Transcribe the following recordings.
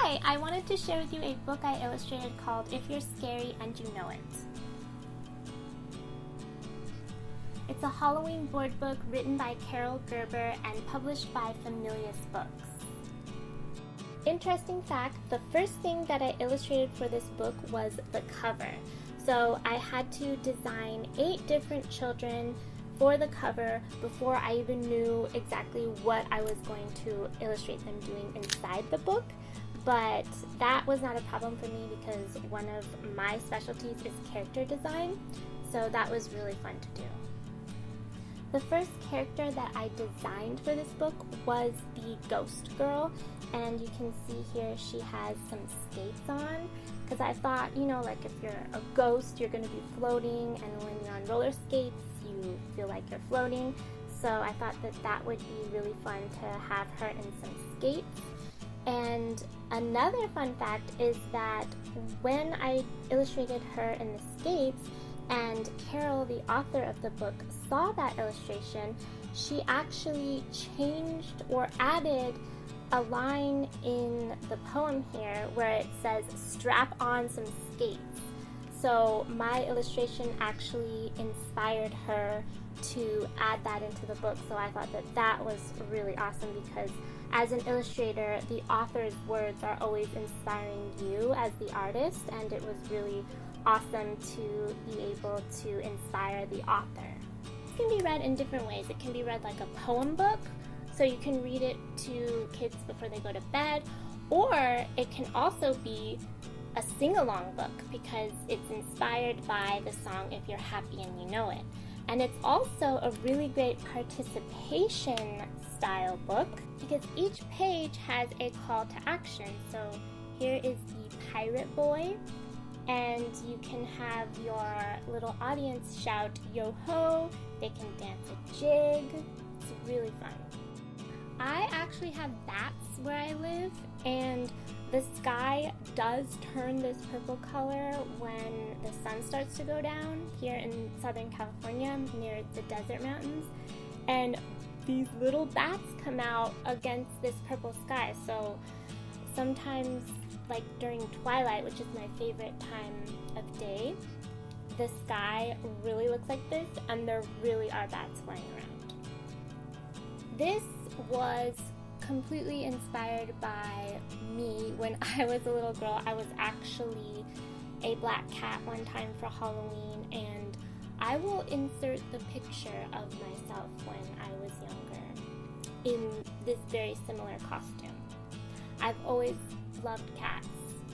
Hi, I wanted to share with you a book I illustrated called If You're Scary and You Know It. It's a Halloween board book written by Carole Gerber and published by Familius books. Interesting fact, the first thing that I illustrated for this book was the cover. So I had to design 8 different children for the cover before I even knew exactly what I was going to illustrate them doing inside the book. But that was not a problem for me because one of my specialties is character design, so that was really fun to do. The first character that I designed for this book was the ghost girl, and you can see here she has some skates on, because I thought, like if you're a ghost, you're going to be floating, and when you're on roller skates, you feel like you're floating. So I thought that that would be really fun to have her in some skates. And another fun fact is that when I illustrated her in the skates, and Carole, the author of the book, saw that illustration, she actually changed or added a line in the poem here where it says, "Strap on some skates." So my illustration actually inspired her to add that into the book, so I thought that that was really awesome because as an illustrator, the author's words are always inspiring you as the artist, and it was really awesome to be able to inspire the author. It can be read in different ways. It can be read like a poem book, so you can read it to kids before they go to bed, or it can also be a sing-along book because it's inspired by the song If You're Happy and You Know It. And it's also a really great participation style book because each page has a call to action. So here is the pirate boy, and you can have your little audience shout yo-ho, they can dance a jig. It's really fun. I actually have bats where I live, and the sky does turn this purple color when the sun starts to go down here in Southern California near the desert mountains, and these little bats come out against this purple sky. So sometimes, like during twilight, which is my favorite time of day, the sky really looks like this, and there really are bats flying around. This was completely inspired by me when I was a little girl. I was actually a black cat one time for Halloween, and I will insert the picture of myself when I was younger in this very similar costume. I've always loved cats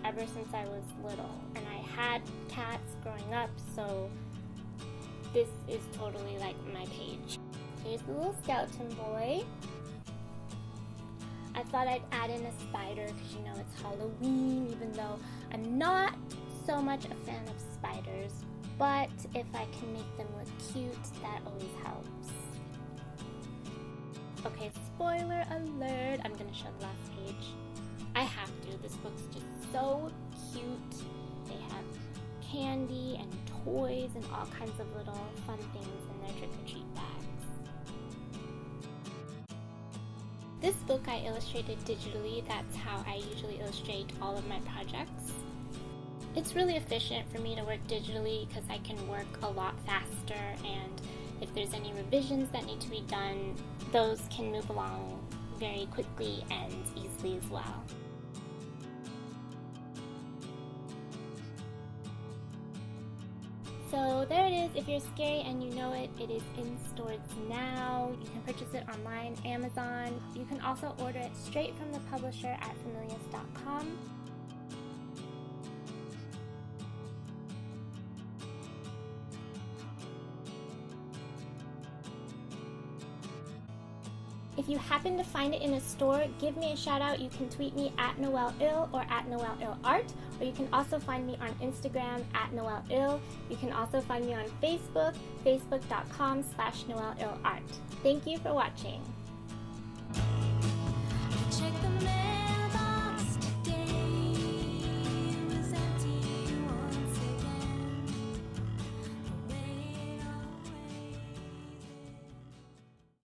ever since I was little, and I had cats growing up, so this is totally like my page. Here's the little skeleton boy. I thought I'd add in a spider because it's Halloween, even though I'm not so much a fan of spiders, but if I can make them look cute, that always helps. Okay, spoiler alert, I'm going to show the last page. I have to, this book's just so cute. They have candy and toys and all kinds of little fun things in their trick-or-treat bags. This book I illustrated digitally. That's how I usually illustrate all of my projects. It's really efficient for me to work digitally because I can work a lot faster, and if there's any revisions that need to be done, those can move along very quickly and easily as well. So there it is. If you're scary and you know it, it is in stores now. You can purchase it online, Amazon. You can also order it straight from the publisher at Familius.com. If you happen to find it in a store, give me a shout out. You can tweet me at Noël Ill or at Noël Ill Art, or you can also find me on Instagram at Noël Ill. You can also find me on Facebook, facebook.com/Noël Ill Art. Thank you for watching.